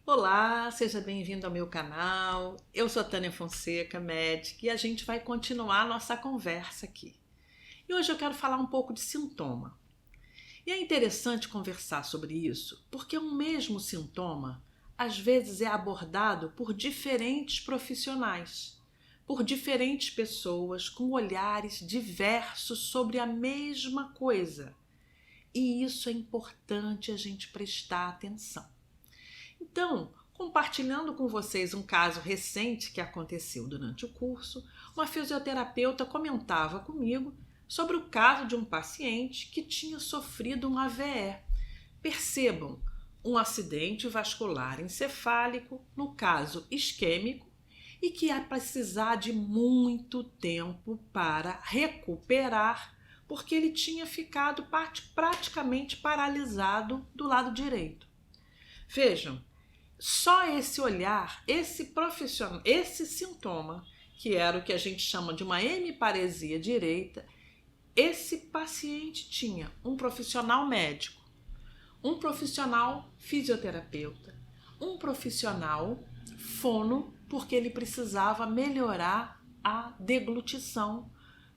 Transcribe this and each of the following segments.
Olá, seja bem-vindo ao meu canal. Eu sou a Tânia Fonseca, médica, e a gente vai continuar a nossa conversa aqui. E hoje eu quero falar um pouco de sintoma. E é interessante conversar sobre isso, porque um mesmo sintoma às vezes é abordado por diferentes profissionais, por diferentes pessoas com olhares diversos sobre a mesma coisa. E isso é importante a gente prestar atenção. Então, compartilhando com vocês um caso recente que aconteceu durante o curso, uma fisioterapeuta comentava comigo sobre o caso de um paciente que tinha sofrido um AVE. Percebam, um acidente vascular encefálico, no caso isquêmico, e que ia precisar de muito tempo para recuperar, porque ele tinha ficado praticamente paralisado do lado direito. Vejam, só esse olhar, esse profissional, esse sintoma, que era o que a gente chama de uma hemiparesia direita, esse paciente tinha um profissional médico, um profissional fisioterapeuta, um profissional fono, porque ele precisava melhorar a deglutição,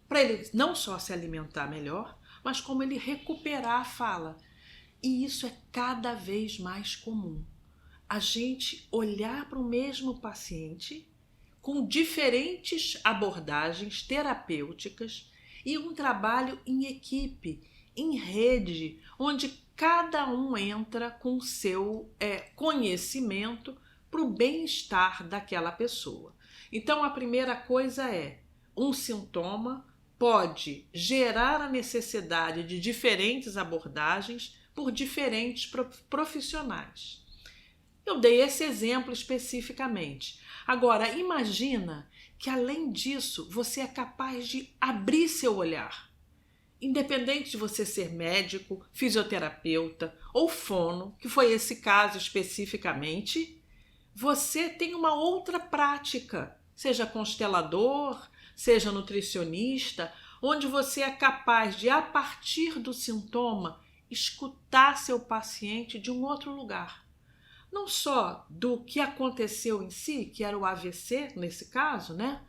para ele não só se alimentar melhor, mas como ele recuperar a fala. E isso é cada vez mais comum. A gente olhar para o mesmo paciente com diferentes abordagens terapêuticas e um trabalho em equipe, em rede, onde cada um entra com o seu conhecimento para o bem-estar daquela pessoa. Então, a primeira coisa é: um sintoma pode gerar a necessidade de diferentes abordagens por diferentes profissionais. Eu dei esse exemplo especificamente. Agora, imagina que além disso você é capaz de abrir seu olhar. Independente de você ser médico, fisioterapeuta ou fono, que foi esse caso especificamente, você tem uma outra prática, seja constelador, seja nutricionista, onde você é capaz de, a partir do sintoma, escutar seu paciente de um outro lugar. Não só do que aconteceu em si, que era o AVC nesse caso, né?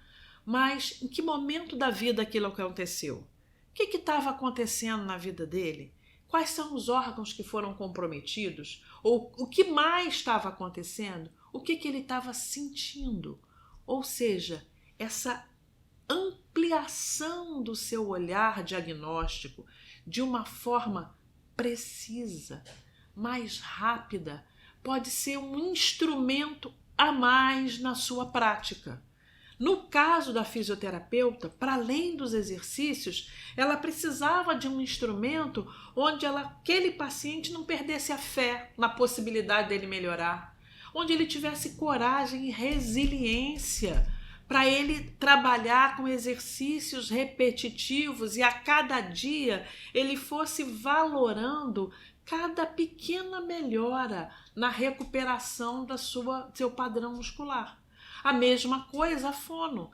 Mas em que momento da vida aquilo aconteceu? O que estava acontecendo na vida dele? Quais são os órgãos que foram comprometidos? Ou o que mais estava acontecendo? O que ele estava sentindo? Ou seja, essa ampliação do seu olhar diagnóstico de uma forma precisa, mais rápida, pode ser um instrumento a mais na sua prática. No caso da fisioterapeuta, para além dos exercícios, ela precisava de um instrumento onde aquele paciente não perdesse a fé na possibilidade dele melhorar, onde ele tivesse coragem e resiliência para ele trabalhar com exercícios repetitivos e a cada dia ele fosse valorando cada pequena melhora na recuperação seu padrão muscular. A mesma coisa a fono.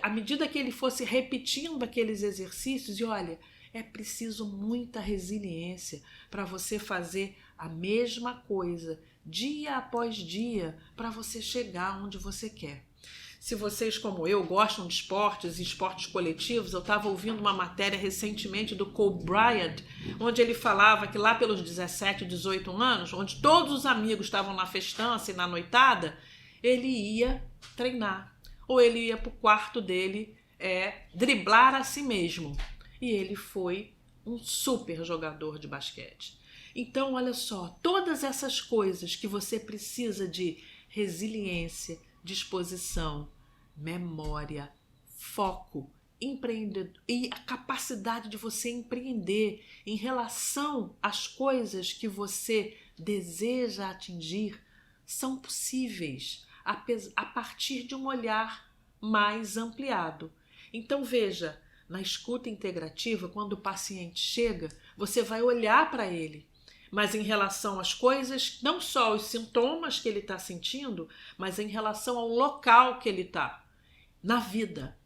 À medida que ele fosse repetindo aqueles exercícios, e olha, é preciso muita resiliência para você fazer a mesma coisa dia após dia para você chegar onde você quer. Se vocês, como eu, gostam de esportes e esportes coletivos, eu estava ouvindo uma matéria recentemente do Kobe Bryant, onde ele falava que lá pelos 17, 18 anos, onde todos os amigos estavam na festança e na noitada, ele ia treinar. Ou ele ia para o quarto dele driblar a si mesmo. E ele foi um super jogador de basquete. Então, olha só, todas essas coisas que você precisa de resiliência, disposição, memória, foco, e a capacidade de você empreender em relação às coisas que você deseja atingir são possíveis a partir de um olhar mais ampliado. Então veja, na escuta integrativa, quando o paciente chega, você vai olhar para ele, mas em relação às coisas, não só os sintomas que ele está sentindo, mas em relação ao local que ele está, na vida,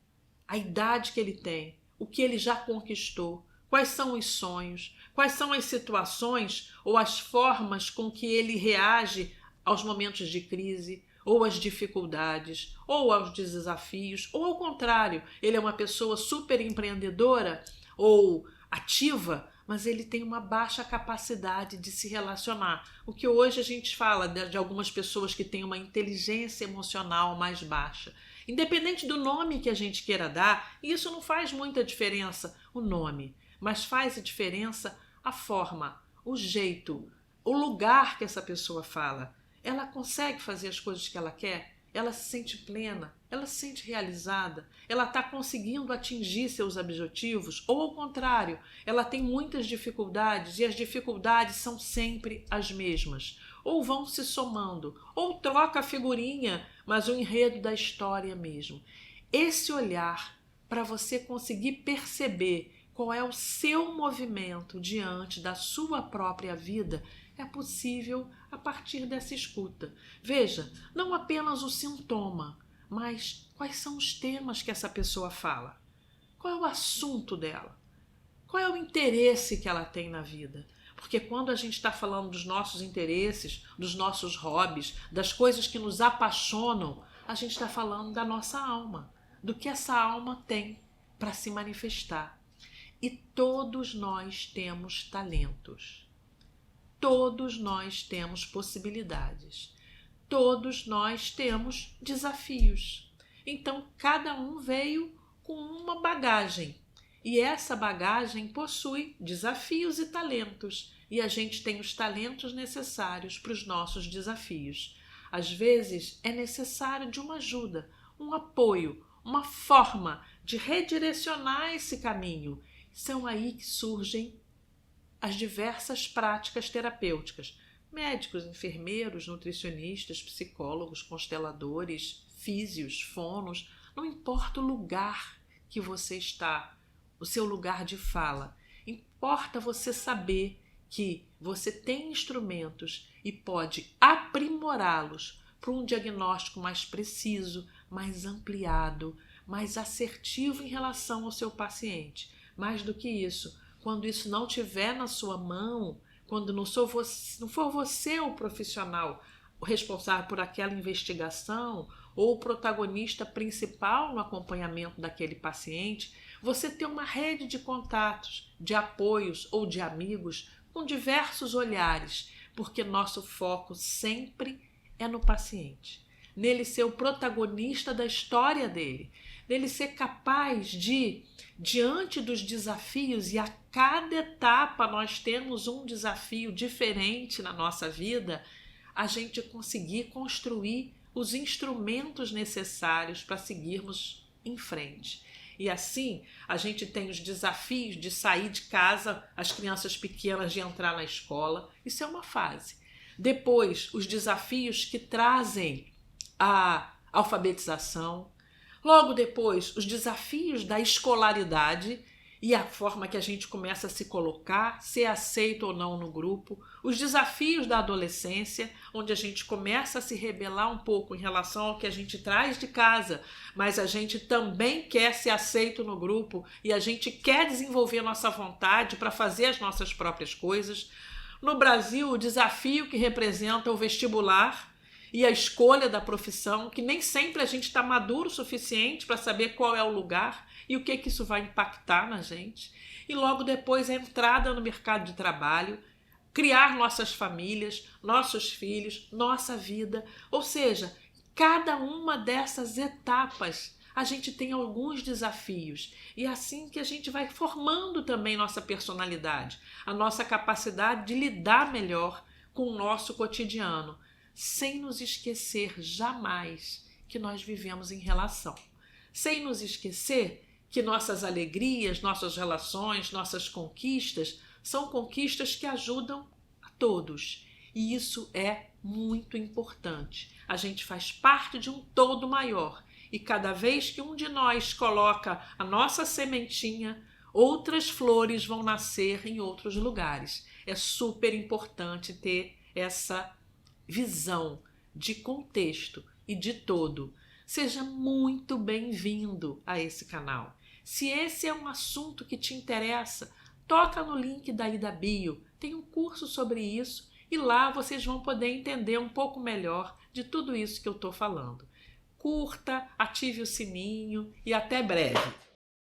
a idade que ele tem, o que ele já conquistou, quais são os sonhos, quais são as situações ou as formas com que ele reage aos momentos de crise, ou às dificuldades, ou aos desafios, ou ao contrário, ele é uma pessoa super empreendedora ou ativa, mas ele tem uma baixa capacidade de se relacionar. O que hoje a gente fala de algumas pessoas que têm uma inteligência emocional mais baixa. Independente do nome que a gente queira dar, isso não faz muita diferença, o nome, mas faz a diferença a forma, o jeito, o lugar que essa pessoa fala. Ela consegue fazer as coisas que ela quer? Ela se sente plena? Ela se sente realizada? Ela está conseguindo atingir seus objetivos? Ou ao contrário, ela tem muitas dificuldades e as dificuldades são sempre as mesmas? Ou vão se somando? Ou troca a figurinha, mas o enredo da história mesmo? Esse olhar para você conseguir perceber qual é o seu movimento diante da sua própria vida é possível a partir dessa escuta. Veja, não apenas o sintoma, mas quais são os temas que essa pessoa fala. Qual é o assunto dela? Qual é o interesse que ela tem na vida? Porque quando a gente está falando dos nossos interesses, dos nossos hobbies, das coisas que nos apaixonam, a gente está falando da nossa alma, do que essa alma tem para se manifestar. E todos nós temos talentos. Todos nós temos possibilidades. Todos nós temos desafios. Então, cada um veio com uma bagagem. E essa bagagem possui desafios e talentos. E a gente tem os talentos necessários para os nossos desafios. Às vezes, é necessário de uma ajuda, um apoio, uma forma de redirecionar esse caminho. São aí que surgem as diversas práticas terapêuticas. Médicos, enfermeiros, nutricionistas, psicólogos, consteladores, físios, fonos, não importa o lugar que você está, o seu lugar de fala. Importa você saber que você tem instrumentos e pode aprimorá-los para um diagnóstico mais preciso, mais ampliado, mais assertivo em relação ao seu paciente. Mais do que isso, quando isso não estiver na sua mão, quando não for você o profissional o responsável por aquela investigação ou o protagonista principal no acompanhamento daquele paciente, você ter uma rede de contatos, de apoios ou de amigos com diversos olhares, porque nosso foco sempre é no paciente, nele ser o protagonista da história dele, nele ser capaz de, diante dos desafios, e a cada etapa nós temos um desafio diferente na nossa vida, a gente conseguir construir os instrumentos necessários para seguirmos em frente. E assim, a gente tem os desafios de sair de casa, as crianças pequenas de entrar na escola. Isso é uma fase. Depois, os desafios que trazem a alfabetização. Logo depois, os desafios da escolaridade e a forma que a gente começa a se colocar, ser aceito ou não no grupo. Os desafios da adolescência, onde a gente começa a se rebelar um pouco em relação ao que a gente traz de casa, mas a gente também quer ser aceito no grupo e a gente quer desenvolver nossa vontade para fazer as nossas próprias coisas. No Brasil, o desafio que representa o vestibular e a escolha da profissão, que nem sempre a gente está maduro o suficiente para saber qual é o lugar e o que isso vai impactar na gente. E logo depois a entrada no mercado de trabalho, criar nossas famílias, nossos filhos, nossa vida. Ou seja, cada uma dessas etapas a gente tem alguns desafios. E é assim que a gente vai formando também nossa personalidade, a nossa capacidade de lidar melhor com o nosso cotidiano, sem nos esquecer jamais que nós vivemos em relação. Sem nos esquecer que nossas alegrias, nossas relações, nossas conquistas são conquistas que ajudam a todos. E isso é muito importante. A gente faz parte de um todo maior. E cada vez que um de nós coloca a nossa sementinha, outras flores vão nascer em outros lugares. É super importante ter essa visão de contexto e de todo. Seja muito bem-vindo a esse canal. Se esse é um assunto que te interessa, toca no link daí da bio. Tem um curso sobre isso e lá vocês vão poder entender um pouco melhor de tudo isso que eu estou falando. Curta, ative o sininho e até breve!